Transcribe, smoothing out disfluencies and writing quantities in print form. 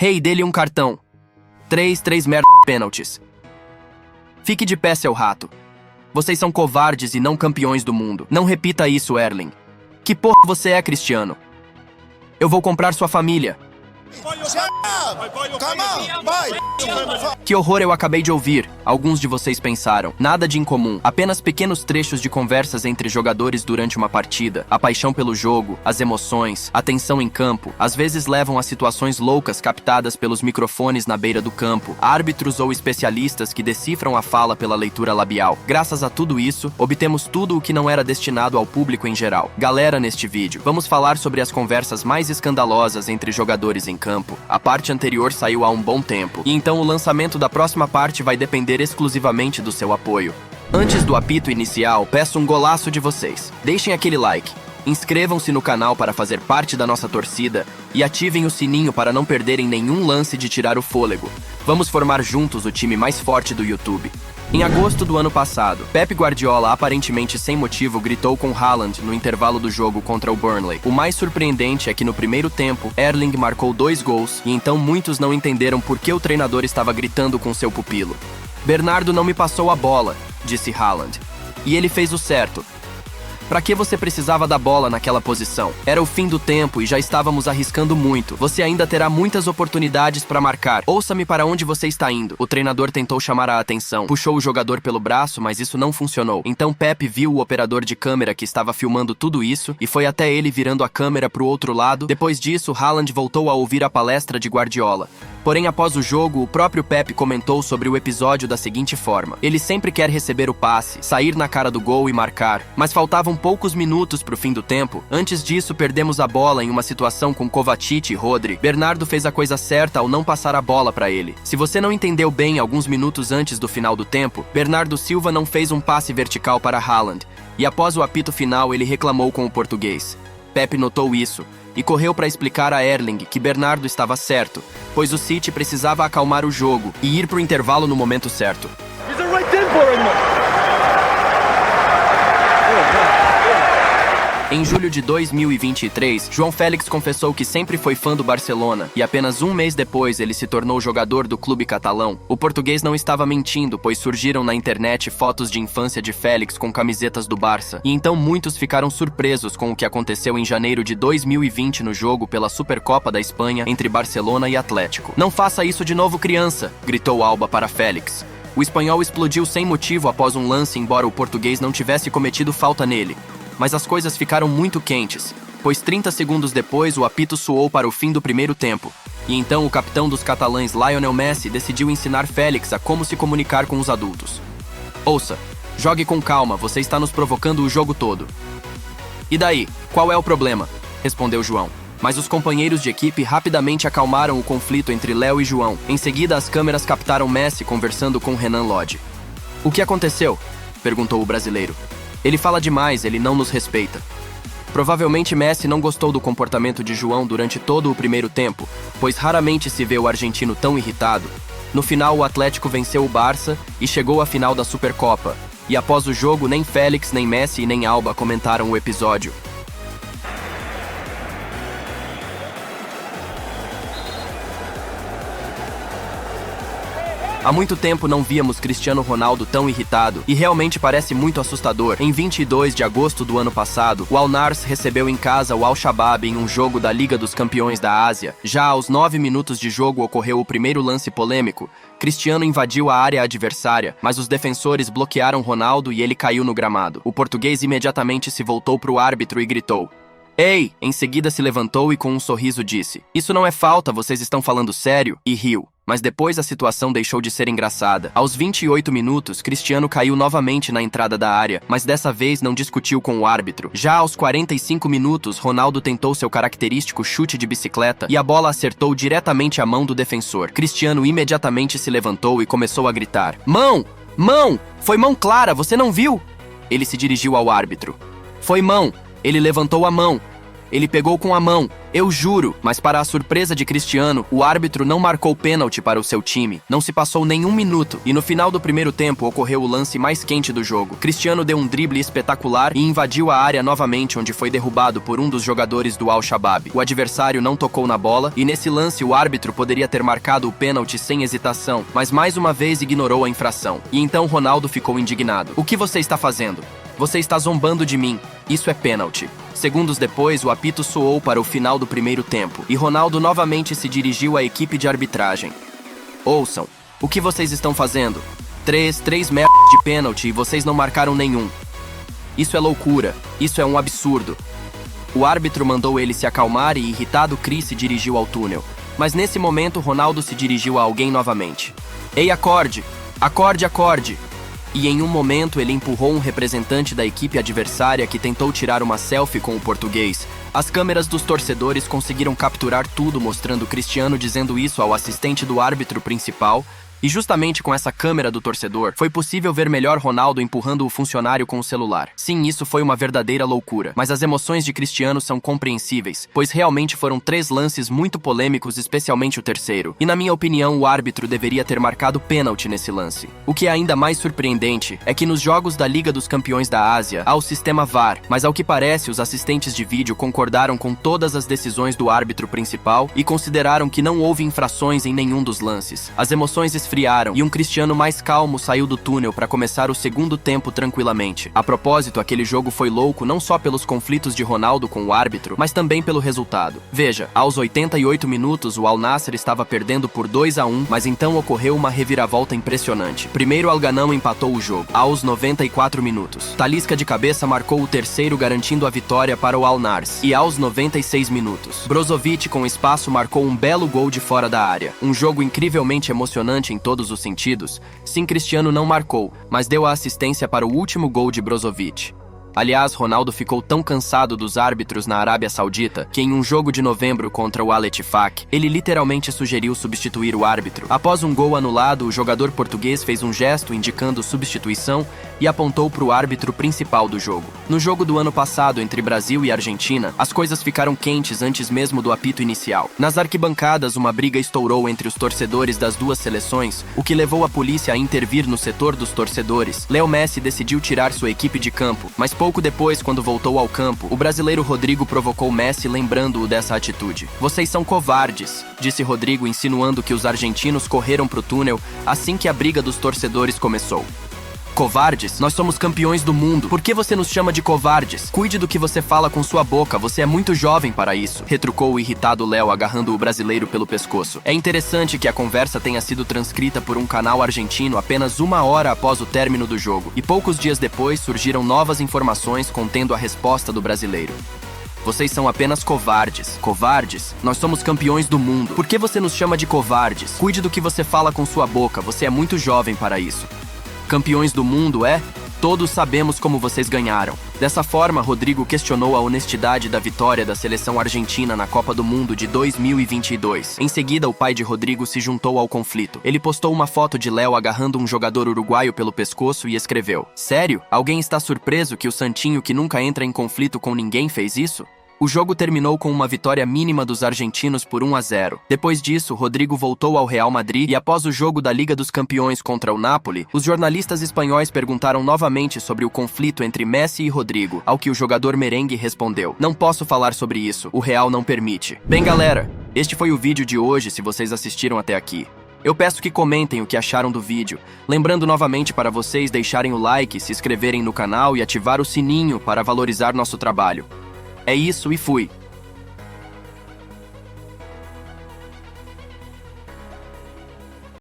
Hey, dê-lhe um cartão. 3 pênaltis. Fique de pé, seu rato. Vocês são covardes e não campeões do mundo. Não repita isso, Erling. Que porra você é, Cristiano? Eu vou comprar sua família. Que horror eu acabei de ouvir, alguns de vocês pensaram. Nada de incomum, apenas pequenos trechos de conversas entre jogadores durante uma partida. A paixão pelo jogo, as emoções, a tensão em campo, às vezes levam a situações loucas captadas pelos microfones na beira do campo, árbitros ou especialistas que decifram a fala pela leitura labial. Graças a tudo isso, obtemos tudo o que não era destinado ao público em geral. Galera, neste vídeo, vamos falar sobre as conversas mais escandalosas entre jogadores em campo. A parte anterior saiu há um bom tempo, e então o lançamento da próxima parte vai depender exclusivamente do seu apoio. Antes do apito inicial, peço um golaço de vocês. Deixem aquele like, inscrevam-se no canal para fazer parte da nossa torcida e ativem o sininho para não perderem nenhum lance de tirar o fôlego. Vamos formar juntos o time mais forte do YouTube. Em agosto do ano passado, Pep Guardiola, aparentemente sem motivo, gritou com Haaland no intervalo do jogo contra o Burnley. O mais surpreendente é que no primeiro tempo, Erling marcou 2 gols e então muitos não entenderam por que o treinador estava gritando com seu pupilo. Bernardo não me passou a bola, disse Haaland. E ele fez o certo. Pra que você precisava da bola naquela posição? Era o fim do tempo e já estávamos arriscando muito. Você ainda terá muitas oportunidades para marcar. Ouça-me para onde você está indo. O treinador tentou chamar a atenção. Puxou o jogador pelo braço, mas isso não funcionou. Então Pep viu o operador de câmera que estava filmando tudo isso e foi até ele virando a câmera pro outro lado. Depois disso, Haaland voltou a ouvir a palestra de Guardiola. Porém, após o jogo, o próprio Pep comentou sobre o episódio da seguinte forma. Ele sempre quer receber o passe, sair na cara do gol e marcar, mas faltavam poucos minutos pro fim do tempo. Antes disso, perdemos a bola em uma situação com Kovacic e Rodri. Bernardo fez a coisa certa ao não passar a bola para ele. Se você não entendeu bem alguns minutos antes do final do tempo, Bernardo Silva não fez um passe vertical para Haaland, e após o apito final ele reclamou com o português. Pep notou isso e correu para explicar a Erling que Bernardo estava certo, pois o City precisava acalmar o jogo e ir pro intervalo no momento certo. Em julho de 2023, João Félix confessou que sempre foi fã do Barcelona e apenas um mês depois ele se tornou jogador do clube catalão. O português não estava mentindo, pois surgiram na internet fotos de infância de Félix com camisetas do Barça. E então muitos ficaram surpresos com o que aconteceu em janeiro de 2020 no jogo pela Supercopa da Espanha entre Barcelona e Atlético. "Não faça isso de novo, criança!", gritou Alba para Félix. O espanhol explodiu sem motivo após um lance, embora o português não tivesse cometido falta nele. Mas as coisas ficaram muito quentes, pois 30 segundos depois o apito soou para o fim do primeiro tempo. E então o capitão dos catalães, Lionel Messi, decidiu ensinar Félix a como se comunicar com os adultos. "Ouça, jogue com calma, você está nos provocando o jogo todo." "E daí, qual é o problema?", respondeu João. Mas os companheiros de equipe rapidamente acalmaram o conflito entre Léo e João. Em seguida, as câmeras captaram Messi conversando com Renan Lodge. "O que aconteceu?", perguntou o brasileiro. "Ele fala demais, ele não nos respeita." Provavelmente Messi não gostou do comportamento de João durante todo o primeiro tempo, pois raramente se vê o argentino tão irritado. No final, o Atlético venceu o Barça e chegou à final da Supercopa. E após o jogo, nem Félix, nem Messi e nem Alba comentaram o episódio. Há muito tempo não víamos Cristiano Ronaldo tão irritado, e realmente parece muito assustador. Em 22 de agosto do ano passado, o Al-Nassr recebeu em casa o Al-Shabaab em um jogo da Liga dos Campeões da Ásia. Já aos 9 minutos de jogo ocorreu o primeiro lance polêmico. Cristiano invadiu a área adversária, mas os defensores bloquearam Ronaldo e ele caiu no gramado. O português imediatamente se voltou para o árbitro e gritou: "Ei!" Em seguida se levantou e com um sorriso disse: "Isso não é falta, vocês estão falando sério?" E riu. Mas depois a situação deixou de ser engraçada. Aos 28 minutos, Cristiano caiu novamente na entrada da área, mas dessa vez não discutiu com o árbitro. Já aos 45 minutos, Ronaldo tentou seu característico chute de bicicleta e a bola acertou diretamente a mão do defensor. Cristiano imediatamente se levantou e começou a gritar: "Mão! Mão! Foi mão clara, você não viu?" Ele se dirigiu ao árbitro. "Foi mão! Ele levantou a mão!" Ele pegou com a mão, eu juro, mas para a surpresa de Cristiano, o árbitro não marcou pênalti para o seu time. Não se passou nenhum minuto e no final do primeiro tempo ocorreu o lance mais quente do jogo. Cristiano deu um drible espetacular e invadiu a área novamente, onde foi derrubado por um dos jogadores do Al-Shabaab. O adversário não tocou na bola e nesse lance o árbitro poderia ter marcado o pênalti sem hesitação, mas mais uma vez ignorou a infração. E então Ronaldo ficou indignado. O que você está fazendo? Você está zombando de mim. Isso é pênalti. Segundos depois, o apito soou para o final do primeiro tempo e Ronaldo novamente se dirigiu à equipe de arbitragem. Ouçam, o que vocês estão fazendo? Três merdas de pênalti e vocês não marcaram nenhum. Isso é loucura. Isso é um absurdo. O árbitro mandou ele se acalmar e, irritado, Chris se dirigiu ao túnel. Mas nesse momento, Ronaldo se dirigiu a alguém novamente. Ei, acorde! Acorde, acorde! E em um momento ele empurrou um representante da equipe adversária que tentou tirar uma selfie com o português. As câmeras dos torcedores conseguiram capturar tudo, mostrando Cristiano dizendo isso ao assistente do árbitro principal. E justamente com essa câmera do torcedor, foi possível ver melhor Ronaldo empurrando o funcionário com o celular. Sim, isso foi uma verdadeira loucura, mas as emoções de Cristiano são compreensíveis, pois realmente foram 3 lances muito polêmicos, especialmente o terceiro. E na minha opinião, o árbitro deveria ter marcado pênalti nesse lance. O que é ainda mais surpreendente é que nos jogos da Liga dos Campeões da Ásia, há o sistema VAR, mas ao que parece, os assistentes de vídeo concordaram com todas as decisões do árbitro principal e consideraram que não houve infrações em nenhum dos lances. As emoções esfriaram e um Cristiano mais calmo saiu do túnel para começar o segundo tempo tranquilamente. A propósito, aquele jogo foi louco não só pelos conflitos de Ronaldo com o árbitro, mas também pelo resultado. Veja, aos 88 minutos o Al Nassr estava perdendo por 2-1, mas então ocorreu uma reviravolta impressionante. Primeiro Al Ganam empatou o jogo, aos 94 minutos. Talisca de cabeça marcou o terceiro, garantindo a vitória para o Al Nassr. E aos 96 minutos, Brozovic com espaço marcou um belo gol de fora da área. Um jogo incrivelmente emocionante em todos os sentidos. Sim, Cristiano não marcou, mas deu a assistência para o último gol de Brozovic. Aliás, Ronaldo ficou tão cansado dos árbitros na Arábia Saudita que em um jogo de novembro contra o Al-Ettifaq, ele literalmente sugeriu substituir o árbitro. Após um gol anulado, o jogador português fez um gesto indicando substituição e apontou para o árbitro principal do jogo. No jogo do ano passado entre Brasil e Argentina, as coisas ficaram quentes antes mesmo do apito inicial. Nas arquibancadas, uma briga estourou entre os torcedores das duas seleções, o que levou a polícia a intervir no setor dos torcedores. Leo Messi decidiu tirar sua equipe de campo, mas pouco depois, quando voltou ao campo, o brasileiro Rodrigo provocou Messi, lembrando-o dessa atitude. "Vocês são covardes", disse Rodrigo, insinuando que os argentinos correram pro túnel assim que a briga dos torcedores começou. "Covardes? Nós somos campeões do mundo. Por que você nos chama de covardes? Cuide do que você fala com sua boca, você é muito jovem para isso", retrucou o irritado Léo, agarrando o brasileiro pelo pescoço. É interessante que a conversa tenha sido transcrita por um canal argentino apenas 1 hora após o término do jogo, e poucos dias depois surgiram novas informações contendo a resposta do brasileiro. "Vocês são apenas covardes. Covardes? Nós somos campeões do mundo. Por que você nos chama de covardes? Cuide do que você fala com sua boca, você é muito jovem para isso. Campeões do mundo, é? Todos sabemos como vocês ganharam." Dessa forma, Rodrigo questionou a honestidade da vitória da seleção argentina na Copa do Mundo de 2022. Em seguida, o pai de Rodrigo se juntou ao conflito. Ele postou uma foto de Léo agarrando um jogador uruguaio pelo pescoço e escreveu: "Sério? Alguém está surpreso que o Santinho, que nunca entra em conflito com ninguém, fez isso?" O jogo terminou com uma vitória mínima dos argentinos por 1-0. Depois disso, Rodrigo voltou ao Real Madrid e após o jogo da Liga dos Campeões contra o Napoli, os jornalistas espanhóis perguntaram novamente sobre o conflito entre Messi e Rodrigo, ao que o jogador merengue respondeu: "Não posso falar sobre isso, o Real não permite." Bem, galera, este foi o vídeo de hoje se vocês assistiram até aqui. Eu peço que comentem o que acharam do vídeo, lembrando novamente para vocês deixarem o like, se inscreverem no canal e ativar o sininho para valorizar nosso trabalho. É isso e fui!